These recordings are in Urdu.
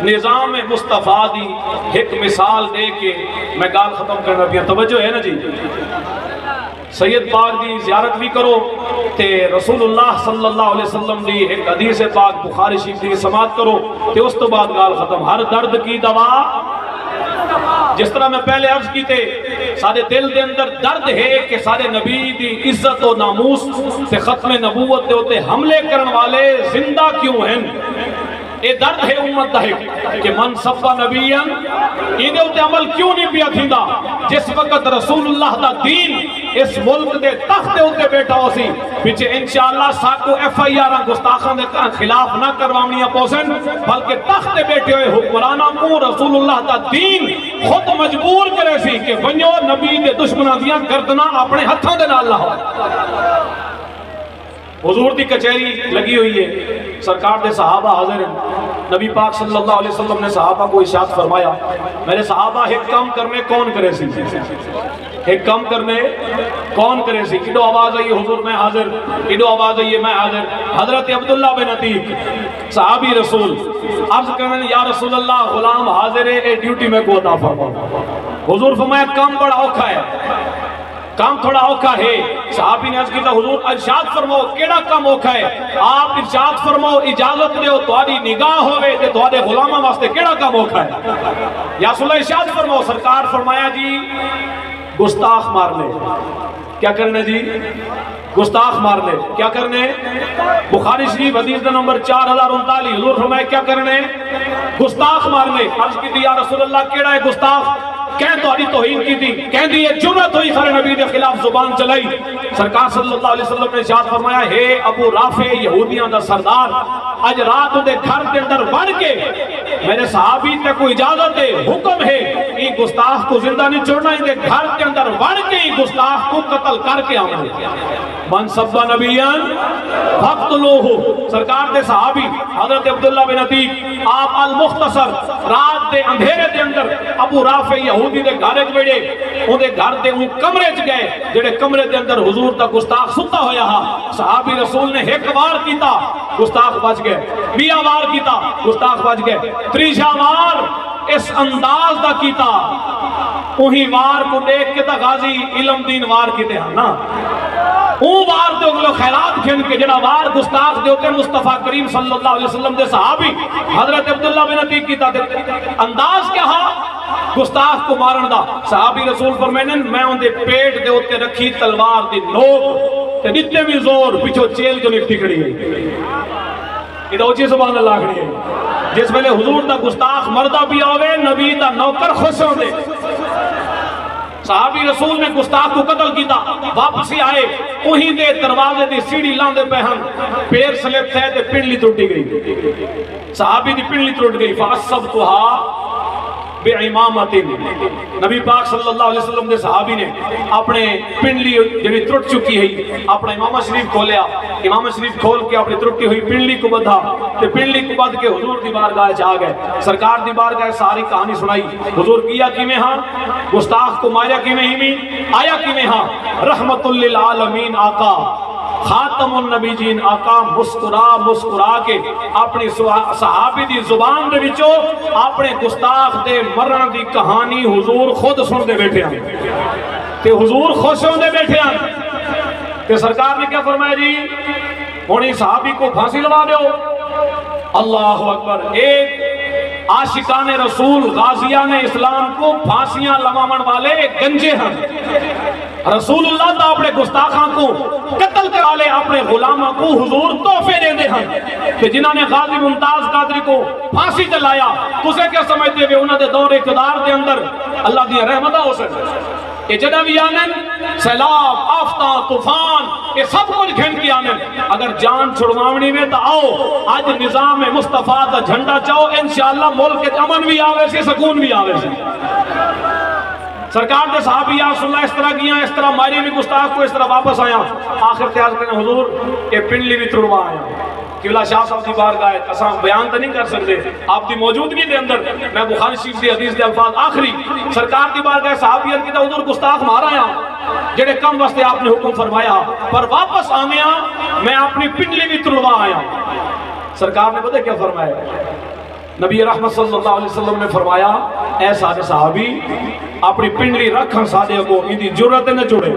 نظام مصطفیٰ دی ایک مثال دے کے میں گال ختم کرنا پیا. توجہ ہے نا جی؟ سید پاک دی زیارت بھی کرو تے رسول اللہ صلی اللہ علیہ وسلم دی ایک حدیث پاک بخاری شریف دی سماعت کرو تے اس تو بعد گال ختم. ہر درد کی دوا، جس طرح میں پہلے عرض کی تے سارے دل دے اندر درد ہے کہ سارے نبی دی عزت و ناموس تے ختم نبوت دے ہوتے حملے کرن والے زندہ کیوں ہیں. اے درد ہے امت دا ہے کہ من صفا نبیاں ایدے ہوتے عمل کیوں نہیں پیا تھیندا جس وقت رسول اللہ دا دین اس ملک دے تخت دے ہوتے بیٹھا ہو سی پیچھے انشاءاللہ ساکو ایف آئی آر گستاخان دے خلاف نہ کروانیاں پوسن بلکہ تخت دے بیٹھے ہوئے حکمرانہ کو رسول اللہ دا دین خود مجبور کرے سی کہ ونیو نبی دے دشمنہ دیاں گردنا اپنے ہتھوں دے نال لاؤ. حضور دی کچہری لگی ہوئی ہے، سرکار دے صحابہ حاضر ہیں. نبی پاک صلی اللہ علیہ وسلم نے صحابہ کو ارشاد فرمایا میرے صحابہ ایک کام کرنے کون کرے سی؟ ایک کام کرنے کون کرے سی؟ کدو آواز آئی حضور میں حاضر، کدو آواز آئی میں حاضر. حضرت عبداللہ بن عتیق صحابی رسول عرض کرنے یا رسول اللہ غلام حاضر ہے، اے ڈیوٹی میں کو عطا فرماؤ. حضور فرمایا کام بڑا اوکھا ہے، کام تھوڑا اوکھا ہے. صحابی نے عرض کی تھا حضور ارشاد فرماؤ کیڑا کام اوکھا ہے؟ آپ ارشاد فرماؤ اجازت دیو تہاڈی نگاہ ہوئے تے تہاڈے غلاماں واسطے کیڑا کام اوکھا ہے؟ یا رسول اللہ ارشاد فرماؤ. سرکار فرمایا جی گستاخ مارنے. کیا کرنے جی؟ گستاخ مارنے. کیا کرنے؟ بخاری شریف حدیث نمبر 4039 حضور فرمایا کیا کرنے؟ گستاخ مارنے. عرض کی تھی یا رسول اللہ کیڑا ہے گستاخ؟ کہیں تو آدھی توہین کی تھی، کہیں دی یہ جرت ہوئی سارے نبی کے خلاف زبان چلائی. سرکار صلی اللہ علیہ وسلم نے ارشاد فرمایا ہے ابو رافع یہودیاں دا سردار اج رات دے گھر کے اندر بڑھ کے میرے صحابی تے کو اجازت ہے، حکم ہے یہ گستاخ کو زندہ نہیں چھوڑنا، ان کے گھر کے اندر بڑھ کے گستاخ کو قتل کر کے آمد. من سبا نبیاں فقتلوہ. سرکار دے صحابی حضرت عبداللہ بن عتیق آپ المختصر رات دے اندھیرے دے اندر ابو رافع یہودی دے گھر وچ بیٹھے اون دے گھر دے اون کمرے وچ گئے جڑے کمرے دے اندر حضور دا گستاخ ستا ہویا ہا. صحابی رسول نے ایک وار کیتا گستاخ بچ گئے، 20 وار کیتا گستاخ بچ گئے، 30 وار اس انداز دا کیتا. وہی وار کو دیکھ کے تا غازی علم دین وار کیتے ہیں نا اون وار دے اگلو خیرات کھن کے جڑا وار گستاخ دے ہوتے مصطفیٰ کریم صلی اللہ علیہ وسلم دے صحابی حضرت عبداللہ بن عتیق کیتا دے انداز کیا ہا گستاخ کو مارن دا. صحابی رسول فرمائنے میں ان دے پیٹ دے ہوتے رکھی تلوار دی نوک تے جتنے بھی زور پیچھو چیل جو نکتی کھڑی ہے. ادھا اچھی سبحان اللہ کھڑی ہے. جس ویلے حضور دا گستاخ مردہ بھی آوے نبی دا نوکر خوش ہوں دے. صحابی رسول نے گستاخ کو قتل کیتا، واپسی آئے وہیں دے دروازے دی سیڑھی لاندے پہن پیر سلیپ تھے تے پنڈلی ٹوٹی گئی. صحابی دی پنڈلی ٹوٹ گئی. فَأَصَّبْتُهَا بِعِمَامَتٍ. نبی پاک صلی اللہ علیہ وسلم دے صحابی نے اپنے پنڈلی جڑی ٹوٹ چکی ہے اپنا امامہ شریف کھولیا، امامہ شریف کھول کے اپنی ٹوٹی ہوئی پنڈلی کو بدھا تے پنڈلی کو بدھ کے حضور دی بارگاہ چ آ گئے. سرکار دی بارگاہ ساری کہانی سنائی. حضور کیا کیویں ہاں؟ گستاخ کو ماریا کیویں ہی آیا کیویں ہاں؟ رحمت للعالمین آقا خاتم النبیین آقا مسکرا مسکرا کے اپنی صحابی دی زبان دے وچوں اپنے گستاخ دے مرن دی کہانی حضور خود سن دے بیٹھے ہیں تے حضور خوش ہوں دے بیٹھے ہیں. تے سرکار نے کیا فرمایا جی ہونی صحابی کو پھانسی لوا دیو. اللہ اکبر. ایک عاشقان رسول غازیان اسلام کو پھانسیاں لواون والے گنجے ہیں. رسول اللہ تا اپنے گستاخاں کو قتل کرا لے اپنے غلاموں کو حضور تحفے دے دے ہیں کہ جنہاں نے غازی ممتاز قادری کو پھانسی چلایا. تسے کیا سمجھتے ہوئے انہوں نے دور اقتدار دے اندر اللہ دی رحمتہ ہو سکتے کہ جنہ بھی آنن سیلاب آفتہ طوفان یہ سب کچھ گھن کی آنن. اگر جان چھڑواونی میں تو آؤ آج نظام مصطفیٰ دا جھنڈا چاہو انشاءاللہ ملک کے امن بھی آوے سے سکون بھی آوے سے. سرکار دے صحابی یا رسول اللہ اس طرح کیا اس طرح ماری بھی گستاخ کو اس طرح واپس آیا. آخر تیاز کرنے حضور یہ پنڈلی بھی ترڑوا آیا. قبلہ شاہ صاحب دی بارگاہ اساں بیان تو نہیں کر سکتے آپ دی موجودگی دے اندر میں بخاری شریف دی حدیث دے الفاظ آخری سرکار دی بارگاہ صحابی عرض کیتا حضور گستاخ مارا آیا جڑے کم واسطے آپ نے حکم فرمایا پر واپس آمیا میں اپنی پنڈلی بھی ترڑوا آیا. سرکار نے پتہ کیا فرمایا نبی رحمت صلی اللہ علیہ وسلم نے فرمایا اے سارے صحابی اپنی پنڈلی رکھن سادے کو اندی جرت نہ جڑے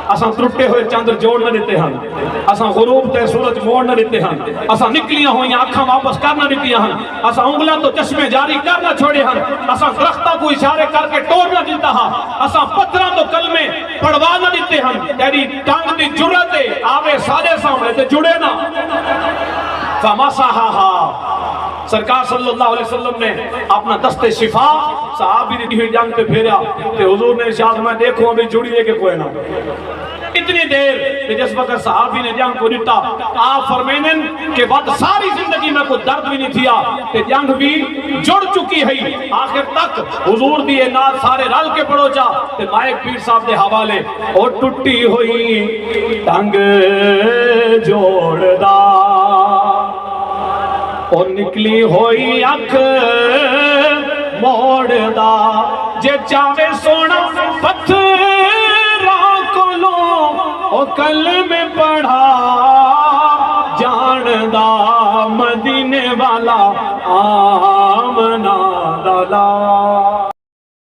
اساں ترٹے ہوئے چاندر جوڑ نہ دیتے ہیں اساں غروب تے سورج موڑ نہ دیتے ہیں اساں نکلیاں ہوئیں آنکھاں واپس کر نہ دیتی ہیں اساں انگلیاں تو چشمے جاری کر نہ چھوڑے ہیں اساں درختوں کو اشارے کر کے توڑ نہ دیتا ہاں اساں پتھراں تو کلمے پڑھوا نہ دیتے ہیں تیری ٹانگ دی جرت آوے سارے سامنے تے جڑے نہ فمسحھا سرکار صلی اللہ علیہ وسلم نے اپنا دست شفا صحابی نے دی جنگ پہ پھیرا کہ حضور نے ارشاد میں دیکھوں ابھی جڑی ہے کہ کوئی نہ اتنی دیر کہ جس وقت صحابی نے جنگ کو دیتا آپ فرمینن کہ بعد ساری زندگی میں کوئی درد بھی نہیں تھیا کہ جنگ بھی جڑ چکی ہے آخر تک حضور دیئے نات سارے رل کے پڑھو جا کہ مائک پیر صاحب دے حوالے اور ٹوٹی ہوئی ٹنگ جوڑ دا اور نکلی ہوئی اکھ موڑ دا جے چاہے سونا پتھراں کولوں او کلمے پڑھا جان دا مدینے والا آمنہ دا لا